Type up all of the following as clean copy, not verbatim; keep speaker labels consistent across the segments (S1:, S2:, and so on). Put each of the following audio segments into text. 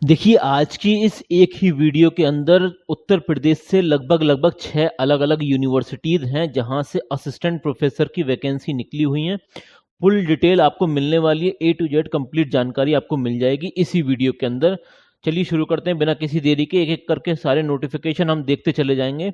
S1: देखिए, आज की इस एक ही वीडियो के अंदर उत्तर प्रदेश से लगभग 6 अलग-अलग यूनिवर्सिटीज़ हैं, जहां से असिस्टेंट प्रोफ़ेसर की वैकेंसी निकली हुई हैं। फुल डिटेल आपको मिलने वाली है, ए टू जेड कंप्लीट जानकारी आपको मिल जाएगी इसी वीडियो के अंदर। चलिए शुरू करते हैं बिना किसी देरी के, एक-एक करके सारे नोटिफ़िकेशन हम देखते चले जाएँगे।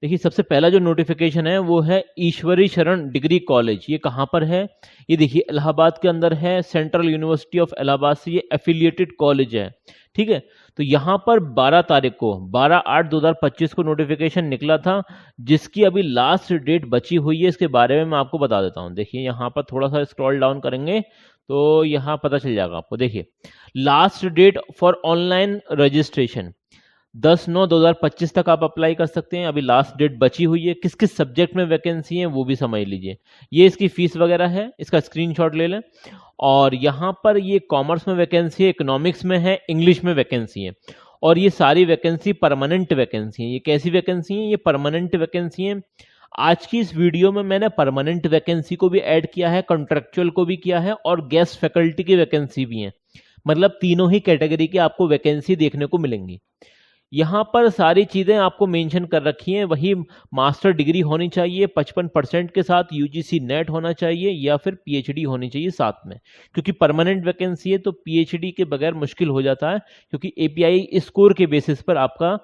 S1: देखिए, सबसे पहला जो नोटिफ़िकेशन है वो है ईश्वरी शरण डिग्री कॉलेज। ये कहाँ पर है? ये देखिए इलाहाबाद के अंदर है, सेंट्रल यूनिवर्सिटी ऑफ इलाहाबाद से ये एफ़िलिएटेड कॉलेज है। ठीक है? तो यहाँ पर 12 तारीख को 12/8/2025 को नोटिफिकेशन निकला था, जिसकी अभी लास्ट डेट बची हुई है। इसके बारे में मैं आपको बता देता हूँ। देखिए यहाँ पर थोड़ा सा स्क्रॉल डाउन करेंगे तो यहाँ पता चल जाएगा आपको। देखिए last date for online registration 10/9/2025 तक आप अप्लाई कर सकते हैं। अभी लास्ट डेट बची हुई है। किस किस सब्जेक्ट में वैकेंसी है वो भी समझ लीजिए। ये इसकी फीस वगैरह है, इसका स्क्रीनशॉट ले लें। और यहाँ पर ये कॉमर्स में वैकेंसी है, इकोनॉमिक्स में है, इंग्लिश में वैकेंसी है। और ये सारी वैकेंसी परमानेंट वैकेंसी है। ये कैसी वैकेंसी है? ये परमानेंट वैकेंसी है। आज की इस वीडियो में मैंने परमानेंट वैकेंसी को भी ऐड किया है, कॉन्ट्रेक्चुअल को भी किया है और गेस्ट फैकल्टी की वैकेंसी भी है। मतलब तीनों ही कैटेगरी की आपको वैकेंसी देखने को मिलेंगी। यहाँ पर सारी चीज़ें आपको मेंशन कर रखी हैं। वही मास्टर डिग्री होनी चाहिए 55% के साथ, यूजीसी नेट होना चाहिए या फिर पीएचडी होनी चाहिए साथ में। क्योंकि परमानेंट वैकेंसी है तो पीएचडी के बगैर मुश्किल हो जाता है, क्योंकि एपीआई स्कोर के बेसिस पर आपका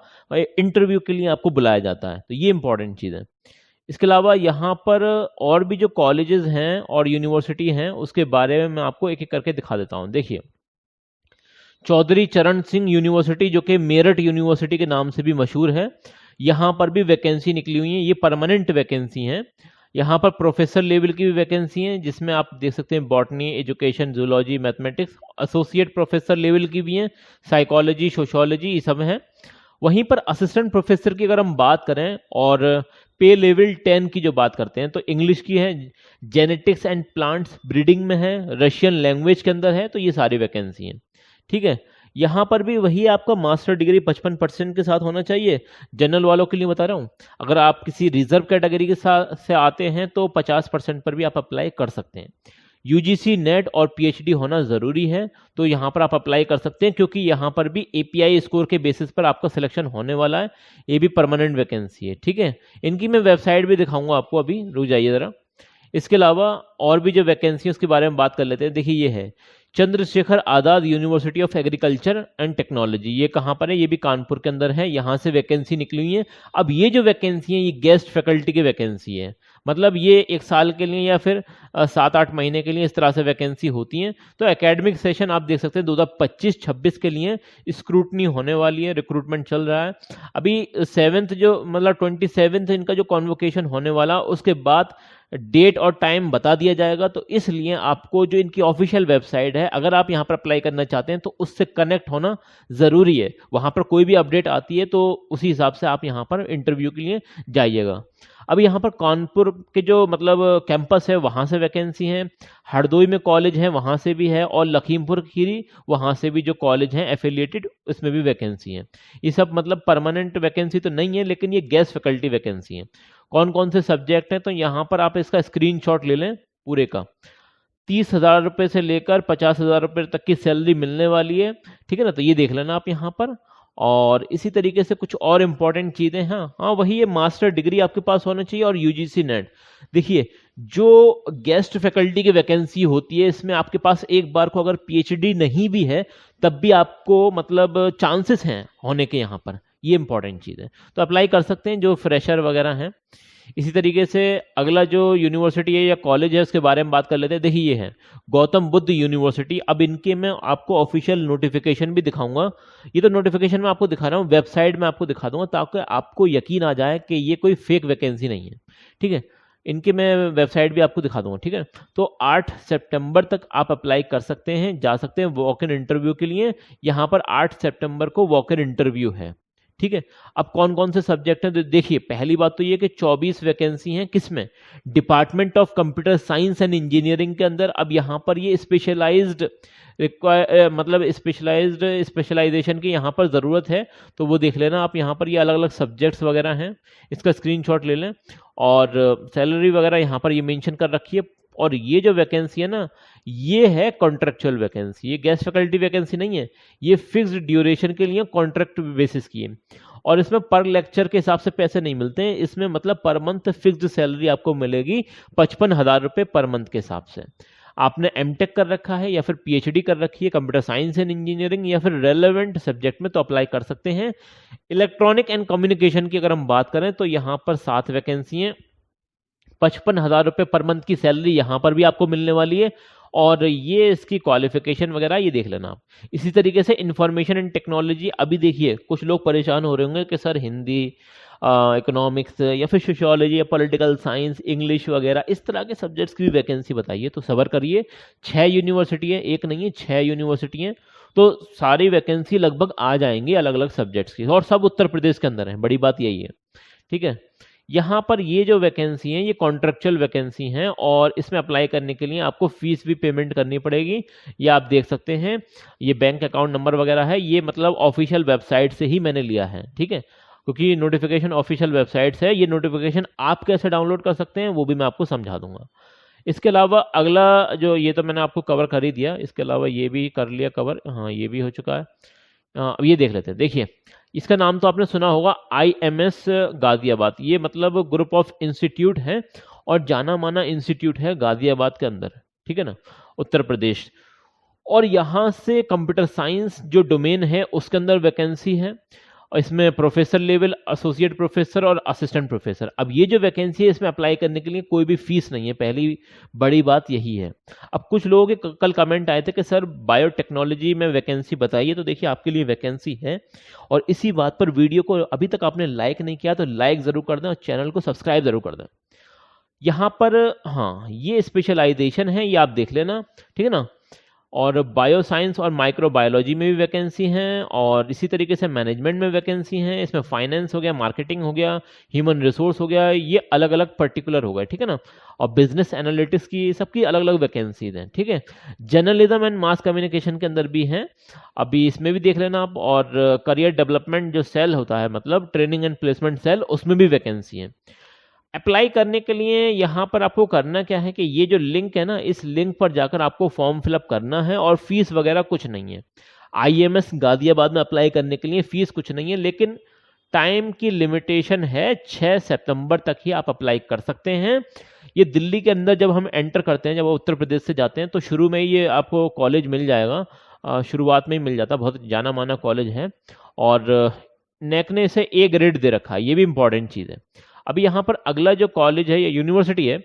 S1: इंटरव्यू के लिए आपको बुलाया जाता है। तो ये इंपॉर्टेंट चीज़ है। इसके अलावा यहाँ पर और भी जो कॉलेजेस हैं और यूनिवर्सिटी हैं उसके बारे में मैं आपको एक एक करके दिखा देता हूँ। देखिए चौधरी चरण सिंह यूनिवर्सिटी, जो कि मेरठ यूनिवर्सिटी के नाम से भी मशहूर है, यहाँ पर भी वैकेंसी निकली हुई है। ये परमानेंट वैकेंसी हैं। यहाँ पर प्रोफेसर लेवल की भी वैकेंसी है, जिसमें आप देख सकते हैं botany, education, zoology, mathematics. Associate professor level की भी हैं, साइकोलॉजी, सोशोलॉजी, ये सब हैं। वहीं पर असिस्टेंट प्रोफेसर की अगर हम बात करें और पे लेवल 10 की जो बात करते हैं तो इंग्लिश की है, जेनेटिक्स एंड प्लांट्स ब्रीडिंग में है, रशियन लैंग्वेज के अंदर है। तो ये सारी वैकेंसी हैं। ठीक है? यहाँ पर भी वही आपका मास्टर डिग्री 55% के साथ होना चाहिए। जनरल वालों के लिए बता रहा हूँ। अगर आप किसी रिजर्व कैटेगरी के साथ से आते हैं तो 50% पर भी आप अप्लाई कर सकते हैं। यूजीसी नेट और पीएचडी होना ज़रूरी है, तो यहाँ पर आप अप्लाई कर सकते हैं, क्योंकि यहाँ पर भी एपीआई स्कोर के बेसिस पर आपका सिलेक्शन होने वाला है। ये भी परमानेंट वैकेंसी है। ठीक है? इनकी मैं वेबसाइट भी दिखाऊंगा आपको, अभी रुक जाइए ज़रा। इसके अलावा और भी जो वैकेंसी है उसके बारे में बात कर लेते हैं। देखिए ये है Chandrashekhar Azad university of agriculture and technology. ये कहाँ पर है? ये भी कानपुर के अंदर है। यहाँ से वैकेंसी निकली हुई है। अब ये जो वैकेंसी है ये गेस्ट फैकल्टी की वैकेंसी है। मतलब ये 1 साल के लिए या फिर 7-8 महीने के लिए इस तरह से वैकेंसी होती हैं। तो एकेडमिक सेशन आप देख सकते हैं 2025-26 के लिए स्क्रूटनी होने वाली है, रिक्रूटमेंट चल रहा है। अभी 7th जो मतलब 27th इनका जो कॉन्वोकेशन होने वाला, उसके बाद डेट और टाइम बता दिया जाएगा। तो इसलिए आपको जो इनकी ऑफिशियल वेबसाइट है, अगर आप यहाँ पर अप्लाई करना चाहते हैं तो उससे कनेक्ट होना ज़रूरी है। वहाँ पर कोई भी अपडेट आती है तो उसी हिसाब से आप यहाँ पर इंटरव्यू के लिए जाइएगा। अब यहाँ पर कानपुर के जो मतलब कैंपस है वहाँ से वैकेंसी है, हरदोई में कॉलेज है वहाँ से भी है, और लखीमपुर खीरी वहाँ से भी जो कॉलेज हैं एफिलिएटेड उसमें भी वैकेंसी है। ये सब मतलब परमानेंट वैकेंसी तो नहीं है, लेकिन ये गेस्ट फैकल्टी वैकेंसी है। कौन कौन से सब्जेक्ट हैं तो यहाँ पर आप इसका स्क्रीनशॉट ले लें पूरे का। 30,000 रुपये से लेकर 50,000 रुपये तक की सैलरी मिलने वाली है। ठीक है ना? तो ये देख लेना आप यहाँ पर। और इसी तरीके से कुछ और इम्पोर्टेंट चीज़ें हैं। हाँ वही ये मास्टर डिग्री आपके पास होना चाहिए और यूजीसी नेट। देखिए जो गेस्ट फैकल्टी की वैकेंसी होती है इसमें आपके पास एक बार को अगर पीएचडी नहीं भी है तब भी आपको मतलब चांसेस हैं होने के यहाँ पर। ये इंपॉर्टेंट चीज़ है। तो अप्लाई कर सकते हैं जो फ्रेशर वगैरह हैं। इसी तरीके से अगला जो यूनिवर्सिटी है या कॉलेज है उसके बारे में बात कर लेते हैं। देखिए ये है गौतम बुद्ध यूनिवर्सिटी। अब इनके मैं आपको ऑफिशियल नोटिफिकेशन भी दिखाऊंगा। ये तो नोटिफिकेशन में आपको दिखा रहा हूँ, वेबसाइट में आपको दिखा दूंगा ताकि आपको यकीन आ जाए कि ये कोई फेक वैकेंसी नहीं है। ठीक है? इनकी मैं वेबसाइट भी आपको दिखा दूंगा। ठीक है? तो 8 सितंबर तक आप अप्लाई कर सकते हैं, जा सकते हैं वॉक इन इंटरव्यू के लिए। यहाँ पर 8 सितंबर को वॉक इन इंटरव्यू है। ठीक है? अब कौन कौन से सब्जेक्ट हैं? तो देखिए पहली बात तो ये कि 24 वैकेंसी हैं। किसमें? Department of computer science and engineering के अंदर। अब यहाँ पर ये स्पेशलाइज्ड मतलब स्पेशलाइजेशन की यहाँ पर ज़रूरत है, तो वो देख लेना आप। यहाँ पर ये अलग अलग सब्जेक्ट्स वगैरह हैं, इसका स्क्रीनशॉट ले लें। और सैलरी वगैरह यहाँ पर ये मेंशन कर रखी है। और ये जो वैकेंसी है ना, ये है कॉन्ट्रेक्चुअल वैकेंसी, ये गेस्ट फैकल्टी वैकेंसी नहीं है, ये फिक्स्ड ड्यूरेशन के लिए कॉन्ट्रैक्ट बेसिस की है। और इसमें पर लेक्चर के हिसाब से पैसे नहीं मिलते हैं, इसमें मतलब पर मंथ फिक्स्ड सैलरी आपको मिलेगी 55,000 रुपये पर मंथ के हिसाब से। आपने एमटेक कर रखा है या फिर पीएचडी कर रखी है कंप्यूटर साइंस एंड इंजीनियरिंग या फिर रेलेवेंट सब्जेक्ट में, तो अप्लाई कर सकते हैं। इलेक्ट्रॉनिक एंड कम्युनिकेशन की अगर हम बात करें तो यहाँ पर 7 वैकेंसी हैं, 55,000 रुपये पर मंथ की सैलरी यहाँ पर भी आपको मिलने वाली है। और ये इसकी क्वालिफिकेशन वगैरह ये देख लेना आप। इसी तरीके से इंफॉर्मेशन एंड टेक्नोलॉजी, अभी देखिए कुछ लोग परेशान हो रहे होंगे कि सर हिंदी, इकोनॉमिक्स या फिर सोशियोलॉजी या पॉलिटिकल साइंस, इंग्लिश वगैरह इस तरह के सब्जेक्ट्स की भी वैकेंसी बताइए, तो सबर करिए। 6 यूनिवर्सिटी है, एक नहीं है 6 यूनिवर्सिटी हैं, तो सारी वैकेंसी लगभग आ जाएंगी अलग अलग सब्जेक्ट्स की, और सब उत्तर प्रदेश के अंदर है, बड़ी बात यही है। ठीक है, यहाँ पर ये जो वैकेंसी हैं ये कॉन्ट्रेक्चुअल वैकेंसी हैं, और इसमें अप्लाई करने के लिए आपको फीस भी पेमेंट करनी पड़ेगी। ये आप देख सकते हैं, ये बैंक अकाउंट नंबर वगैरह है, ये मतलब ऑफिशियल वेबसाइट से ही मैंने लिया है। ठीक है, क्योंकि नोटिफिकेशन ऑफिशियल वेबसाइट से है, ये नोटिफिकेशन आप कैसे डाउनलोड कर सकते हैं वो भी मैं आपको समझा दूंगा। इसके अलावा अगला जो, ये तो मैंने आपको कवर कर ही दिया, इसके अलावा ये भी कर लिया कवर, हाँ ये भी हो चुका है। अब ये देख लेते हैं। देखिए, इसका नाम तो आपने सुना होगा, IMS गाजियाबाद। ये मतलब ग्रुप ऑफ इंस्टीट्यूट है और जाना माना इंस्टीट्यूट है गाजियाबाद के अंदर, ठीक है ना, उत्तर प्रदेश। और यहाँ से कंप्यूटर साइंस जो डोमेन है उसके अंदर वैकेंसी है, और इसमें प्रोफेसर लेवल, एसोसिएट प्रोफेसर और असिस्टेंट प्रोफेसर। अब ये जो वैकेंसी है इसमें अप्लाई करने के लिए कोई भी फीस नहीं है, पहली बड़ी बात यही है। अब कुछ लोगों के कल कमेंट आए थे कि सर बायोटेक्नोलॉजी में वैकेंसी बताइए, तो देखिए आपके लिए वैकेंसी है। और इसी बात पर वीडियो को अभी तक आपने लाइक नहीं किया तो लाइक ज़रूर कर दें और चैनल को सब्सक्राइब ज़रूर कर दें। यहाँ पर हाँ ये स्पेशलाइजेशन है, ये आप देख लेना, ठीक है ना। और बायो साइंस और माइक्रोबायोलॉजी में भी वैकेंसी हैं, और इसी तरीके से मैनेजमेंट में वैकेंसी हैं। इसमें फाइनेंस हो गया, मार्केटिंग हो गया, ह्यूमन रिसोर्स हो गया, ये अलग अलग पर्टिकुलर हो गए, ठीक है ना। और बिजनेस एनालिटिक्स की सबकी अलग अलग वैकेंसीज हैं, ठीक है। जर्नलिज्म एंड मास कम्युनिकेशन के अंदर भी हैं, अभी इसमें भी देख लेना आप। और करियर डेवलपमेंट जो सेल होता है, मतलब ट्रेनिंग एंड प्लेसमेंट सेल, उसमें भी वैकेंसी है। अप्लाई करने के लिए यहाँ पर आपको करना क्या है कि ये जो लिंक है ना, इस लिंक पर जाकर आपको फॉर्म फिलअप करना है, और फीस वगैरह कुछ नहीं है। IMS गाजियाबाद में अप्लाई करने के लिए फीस कुछ नहीं है, लेकिन टाइम की लिमिटेशन है, 6 सितंबर तक ही आप अप्लाई कर सकते हैं। ये दिल्ली के अंदर जब हम एंटर करते हैं, जब उत्तर प्रदेश से जाते हैं, तो शुरू में ये आपको कॉलेज मिल जाएगा, शुरुआत में ही मिल जाता, बहुत जाना माना कॉलेज है। और नेक ने इसे A ग्रेड दे रखा है, ये भी इंपॉर्टेंट चीज़ है। अभी यहाँ पर अगला जो कॉलेज है, ये यूनिवर्सिटी है,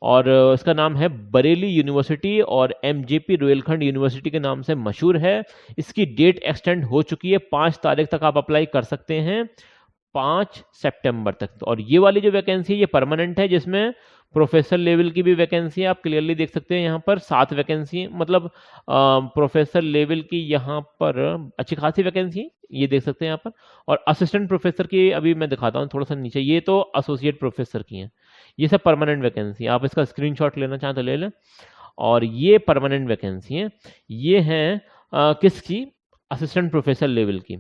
S1: और इसका नाम है बरेली यूनिवर्सिटी, और MJP रोहिलखंड यूनिवर्सिटी के नाम से मशहूर है। इसकी डेट एक्सटेंड हो चुकी है, 5 तारीख तक आप अप्लाई कर सकते हैं, 5 सितंबर तक। और ये वाली जो वैकेंसी है ये परमानेंट है, जिसमें प्रोफेसर लेवल की भी वैकेंसी है, आप क्लियरली देख सकते हैं। यहाँ पर 7 वैकेंसी, मतलब प्रोफेसर लेवल की यहाँ पर अच्छी खासी वैकेंसी, ये देख सकते हैं यहाँ पर। और असिस्टेंट प्रोफेसर की अभी मैं दिखाता हूँ थोड़ा सा नीचे, ये तो एसोसिएट प्रोफेसर की हैं, ये सब परमानेंट वैकेंसी। आप इसका स्क्रीनशॉट लेना चाहें तो ले लें। और ये परमानेंट वैकेंसी है, ये हैं किसकी, असिस्टेंट प्रोफेसर लेवल की।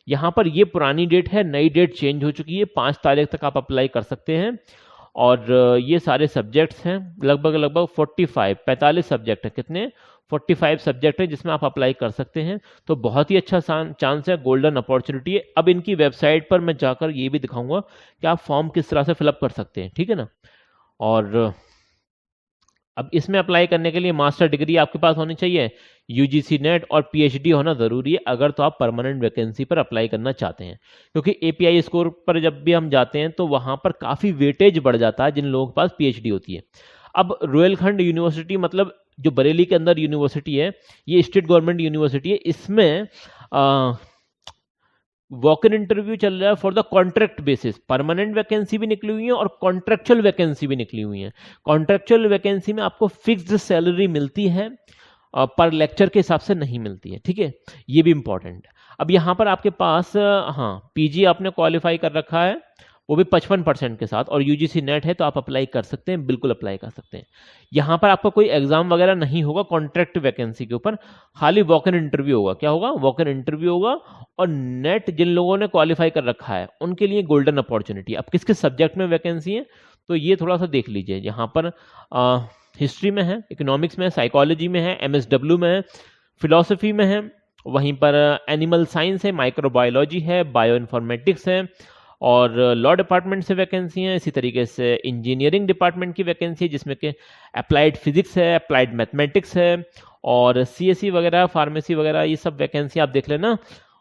S1: यहाँ पर ये पुरानी डेट है, नई डेट चेंज हो चुकी है, 5 तारीख तक आप अप्लाई कर सकते हैं। और ये सारे सब्जेक्ट्स हैं, लगभग 45 सब्जेक्ट है, कितने 45 सब्जेक्ट है जिसमें आप अप्लाई कर सकते हैं। तो बहुत ही अच्छा चांस है, गोल्डन अपॉर्चुनिटी है। अब इनकी वेबसाइट पर मैं जाकर ये भी दिखाऊंगा कि आप फॉर्म किस तरह से फिलअप कर सकते हैं, ठीक है ना। और अब इसमें अप्लाई करने के लिए मास्टर डिग्री आपके पास होनी चाहिए, UGC नेट और PhD होना ज़रूरी है, अगर तो आप परमानेंट वैकेंसी पर अप्लाई करना चाहते हैं। क्योंकि API स्कोर पर जब भी हम जाते हैं तो वहाँ पर काफ़ी वेटेज बढ़ जाता है जिन लोगों के पास PhD होती है। अब रोहिलखंड यूनिवर्सिटी, मतलब जो बरेली के अंदर यूनिवर्सिटी है, ये स्टेट गवर्नमेंट यूनिवर्सिटी है, इसमें वॉक इन इंटरव्यू चल रहा है for the contract basis. Permanent vacancy भी निकली हुई है और कॉन्ट्रेक्चुअल वैकेंसी भी निकली हुई है। कॉन्ट्रेक्चुअल वैकेंसी में आपको फिक्स्ड सैलरी मिलती है, पर लेक्चर के हिसाब से नहीं मिलती है, ठीक है, ये भी इंपॉर्टेंट है। अब यहाँ पर आपके पास हाँ PG आपने क्वालिफाई कर रखा है, वो भी 55% के साथ, और UGC नेट है, तो आप अप्लाई कर सकते हैं, बिल्कुल अप्लाई कर सकते हैं। यहाँ पर आपका कोई एग्जाम वगैरह नहीं होगा कॉन्ट्रैक्ट वैकेंसी के ऊपर, खाली वॉक इन इंटरव्यू होगा। क्या होगा, वॉक इन इंटरव्यू होगा। और नेट जिन लोगों ने क्वालिफाई कर रखा है उनके लिए गोल्डन अपॉर्चुनिटी। अब किस किस सब्जेक्ट में वैकेंसी है तो ये थोड़ा सा देख लीजिए। यहाँ पर हिस्ट्री में है, इकोनॉमिक्स में है, साइकोलॉजी में है, MSW में है, फिलॉसफी में है, वहीं पर एनिमल साइंस है, माइक्रोबायोलॉजी है, बायो इन्फॉर्मेटिक्स है, और लॉ डिपार्टमेंट से वैकेंसी है। इसी तरीके से इंजीनियरिंग डिपार्टमेंट की वैकेंसी है, जिसमें कि अप्लाइड फिजिक्स है, अप्लाइड मैथमेटिक्स है, और CSE वगैरह, फार्मेसी वगैरह, ये सब वैकेंसी आप देख लेना।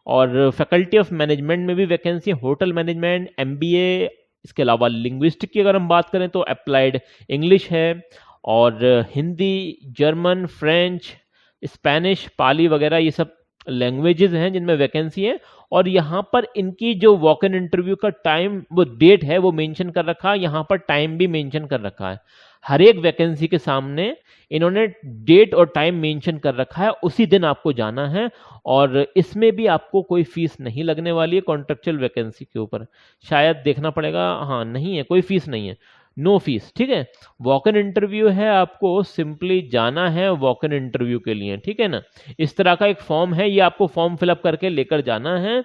S1: और फैकल्टी ऑफ मैनेजमेंट में भी वैकेंसी है, होटल मैनेजमेंट, MBA, इसके अलावा लिंग्विस्टिक की अगर हम बात करें तो अप्लाइड इंग्लिश है, और हिंदी, जर्मन, फ्रेंच, स्पेनिश, पाली वगैरह ये सब लैंग्वेजेस हैं जिनमें वैकेंसी है। और यहाँ पर इनकी जो वॉक इन इंटरव्यू का टाइम, वो डेट है वो मेंशन कर रखा है, यहाँ पर टाइम भी मेंशन कर रखा है। हर एक वैकेंसी के सामने इन्होंने डेट और टाइम मेंशन कर रखा है, उसी दिन आपको जाना है। और इसमें भी आपको कोई फीस नहीं लगने वाली है, कॉन्ट्रेक्चुअल वैकेंसी के ऊपर शायद देखना पड़ेगा, हाँ नहीं है, कोई फीस नहीं है, नो फीस, ठीक है। वॉक इन इंटरव्यू है, आपको सिंपली जाना है वॉक इन इंटरव्यू के लिए, ठीक है ना। इस तरह का एक फॉर्म है, ये आपको फॉर्म फिलअप करके लेकर जाना है।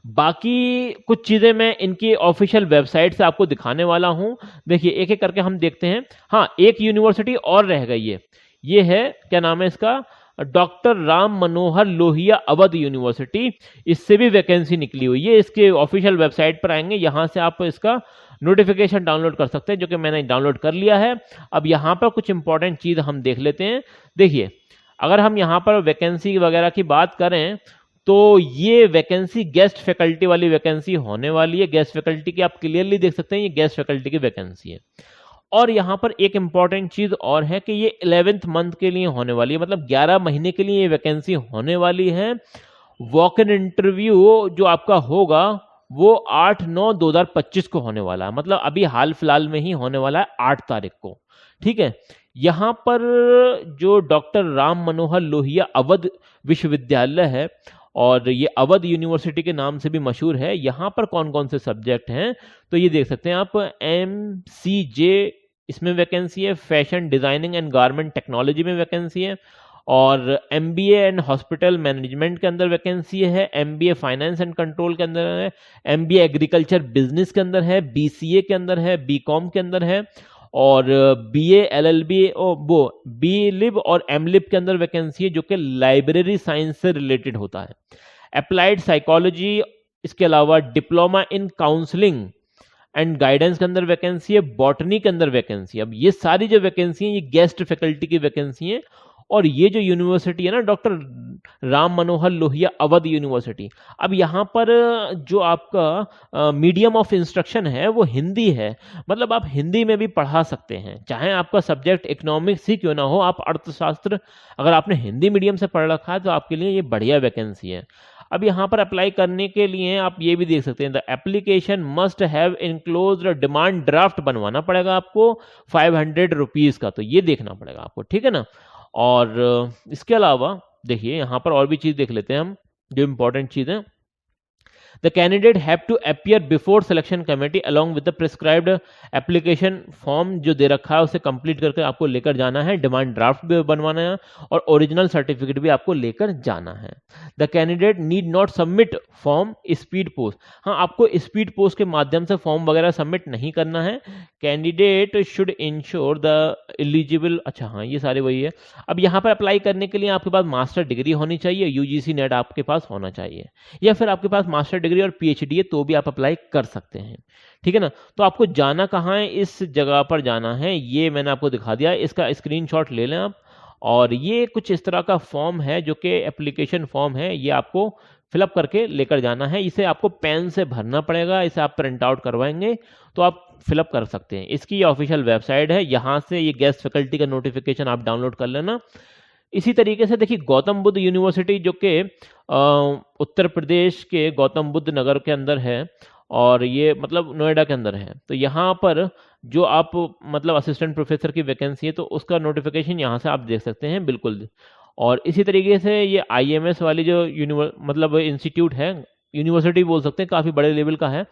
S1: बाकी कुछ चीजें मैं इनकी ऑफिशियल वेबसाइट से आपको दिखाने वाला हूं। देखिए एक एक करके हम देखते हैं। हाँ, एक यूनिवर्सिटी और रह गई है, ये है, क्या नाम है इसका, डॉक्टर राम मनोहर लोहिया अवध यूनिवर्सिटी। इससे भी वैकेंसी निकली हुई है, इसके ऑफिशियल वेबसाइट पर आएंगे, यहां से आप इसका नोटिफिकेशन डाउनलोड कर सकते हैं, जो कि मैंने डाउनलोड कर लिया है। अब यहां पर कुछ इंपॉर्टेंट चीज हम देख लेते हैं। देखिए अगर हम यहां पर वैकेंसी वगैरह की बात करें तो ये वैकेंसी गेस्ट फैकल्टी वाली वैकेंसी होने वाली है। गेस्ट फैकल्टी की आप क्लियरली देख सकते हैं, ये गेस्ट फैकल्टी की वैकेंसी है। और यहां पर एक इंपॉर्टेंट चीज और है कि ये 11th मंथ के लिए होने वाली है, मतलब 11 महीने के लिए ये वैकेंसी होने वाली है। वॉक इन इंटरव्यू जो आपका होगा वो 8/9/2025 को होने वाला है, मतलब अभी हाल फिलहाल में ही होने वाला है, 8 तारीख को, ठीक है। यहां पर जो डॉक्टर राम मनोहर लोहिया अवध विश्वविद्यालय है, और ये अवध यूनिवर्सिटी के नाम से भी मशहूर है, यहाँ पर कौन कौन से सब्जेक्ट हैं तो ये देख सकते हैं आप। MCJ इसमें वैकेंसी है, fashion designing and garment technology में वैकेंसी है, और MBA एंड हॉस्पिटल मैनेजमेंट के अंदर वैकेंसी है, MBA फाइनेंस एंड कंट्रोल के अंदर है, MBA एग्रीकल्चर बिजनेस के अंदर है, BCA के अंदर है, BCom के अंदर है, और BA LLB वो BLib और MLib के अंदर वैकेंसी है, जो कि लाइब्रेरी साइंस से रिलेटेड होता है। अप्लाइड साइकोलॉजी, इसके अलावा diploma in counselling and guidance के अंदर वैकेंसी है, बॉटनी के अंदर वैकेंसी है। अब ये सारी जो वैकेंसी है ये गेस्ट फैकल्टी की वैकेंसी है। और ये जो यूनिवर्सिटी है ना, डॉक्टर राम मनोहर लोहिया अवध यूनिवर्सिटी, अब यहाँ पर जो आपका मीडियम ऑफ इंस्ट्रक्शन है वो हिंदी है, मतलब आप हिंदी में भी पढ़ा सकते हैं, चाहे आपका सब्जेक्ट इकोनॉमिक्स ही क्यों ना हो, आप अर्थशास्त्र अगर आपने हिंदी मीडियम से पढ़ रखा है तो आपके लिए ये बढ़िया वैकेंसी है। अब यहाँ पर अप्लाई करने के लिए आप ये भी देख सकते हैं, the application must have enclosed demand draft बनवाना पड़ेगा आपको 500 रुपीज का, तो ये देखना पड़ेगा आपको, ठीक है ना। और इसके अलावा देखिए यहाँ पर और भी चीज देख लेते हैं हम, जो इंपॉर्टेंट चीज है। The candidate have to appear before selection committee along with the prescribed application form जो दे रखा है उसे कंप्लीट करके आपको लेकर जाना है, डिमांड ड्राफ्ट भी बनवाना है, और ओरिजिनल सर्टिफिकेट भी आपको लेकर जाना है। The candidate need not submit form speed post, हाँ आपको स्पीड पोस्ट के माध्यम से फॉर्म वगैरह सबमिट नहीं करना है। Candidate should ensure the eligible, अच्छा हाँ ये सारे वही है। अब यहाँ पर अप्लाई करने के लिए आपके पास मास्टर डिग्री होनी चाहिए, UGC नेट आपके पास होना चाहिए, या फिर आपके पास मास्टर डिग्री और PhD है तो भी आप अप्लाई कर सकते हैं, ठीक है ना। तो आपको जाना कहाँ है, इस जगह पर जाना है, ये मैंने आपको दिखा दिया, इसका स्क्रीनशॉट ले लें आप। और ये कुछ इस तरह का फॉर्म है जो कि एप्लीकेशन फॉर्म है, ये आपको फिलअप करके लेकर जाना है। इसे आपको पेन से भरना पड़ेगा, इसे आप प्रिंट आउट करवाएंगे तो आप फिलअप कर सकते हैं। इसकी ऑफिशियल वेबसाइट है, यहाँ से ये गेस्ट फैकल्टी का नोटिफिकेशन आप डाउनलोड कर लेना। इसी तरीके से देखिए गौतम बुद्ध यूनिवर्सिटी जो कि उत्तर प्रदेश के गौतम बुद्ध नगर के अंदर है, और ये मतलब नोएडा के अंदर है, तो यहाँ पर जो आप मतलब असिस्टेंट प्रोफेसर की वैकेंसी है तो उसका नोटिफिकेशन यहाँ से आप देख सकते हैं बिल्कुल। और इसी तरीके से ये IMS वाली जो मतलब इंस्टीट्यूट है, यूनिवर्सिटी बोल सकते हैं, काफ़ी बड़े लेवल का है,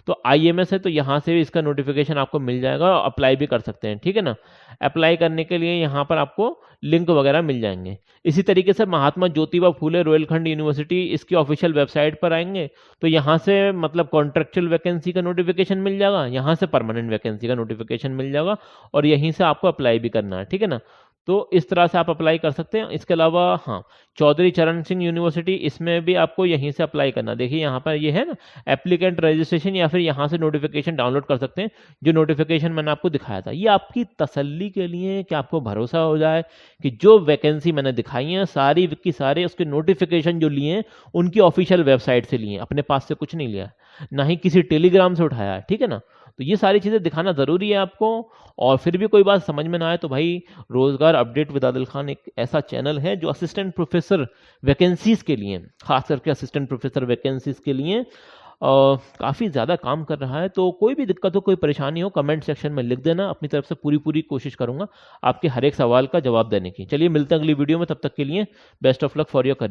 S1: तो IMS है तो यहाँ से भी इसका नोटिफिकेशन आपको मिल जाएगा और अप्लाई भी कर सकते हैं, ठीक है ना। अप्लाई करने के लिए यहाँ पर आपको लिंक वगैरह मिल जाएंगे। इसी तरीके से महात्मा ज्योतिबा फूले रोहिलखंड यूनिवर्सिटी इसकी ऑफिशियल वेबसाइट पर आएंगे तो यहाँ से मतलब कॉन्ट्रेक्चुअल वैकेंसी का नोटिफिकेशन मिल जाएगा, यहाँ से परमानेंट वैकेंसी का नोटिफिकेशन मिल जाएगा और यहीं से आपको अप्लाई भी करना है, ठीक है ना। तो इस तरह से आप अप्लाई कर सकते हैं। इसके अलावा हाँ, चौधरी चरण सिंह यूनिवर्सिटी, इसमें भी आपको यहीं से अप्लाई करना। देखिए यहाँ पर ये है ना एप्लीकेंट रजिस्ट्रेशन, या फिर यहाँ से नोटिफिकेशन डाउनलोड कर सकते हैं। जो नोटिफिकेशन मैंने आपको दिखाया था, ये आपकी तसल्ली के लिए कि आपको भरोसा हो जाए कि जो वैकेंसी मैंने दिखाई है सारी की सारे उसके नोटिफिकेशन जो लिए हैं उनकी ऑफिशियल वेबसाइट से लिए, अपने पास से कुछ नहीं लिया, ना ही किसी टेलीग्राम से उठाया है, ठीक है ना। तो ये सारी चीज़ें दिखाना ज़रूरी है आपको। और फिर भी कोई बात समझ में ना आए तो भाई, रोजगार अपडेट विद आदिल खान एक ऐसा चैनल है जो असिस्टेंट प्रोफेसर वैकेंसीज के लिए, खास करके असिस्टेंट प्रोफेसर वैकेंसीज के लिए काफ़ी ज़्यादा काम कर रहा है। तो कोई भी दिक्कत हो, कोई परेशानी हो, कमेंट सेक्शन में लिख देना। अपनी तरफ से पूरी पूरी कोशिश करूंगा आपके हर एक सवाल का जवाब देने की। चलिए मिलते हैं अगली वीडियो में, तब तक के लिए best of luck for your career.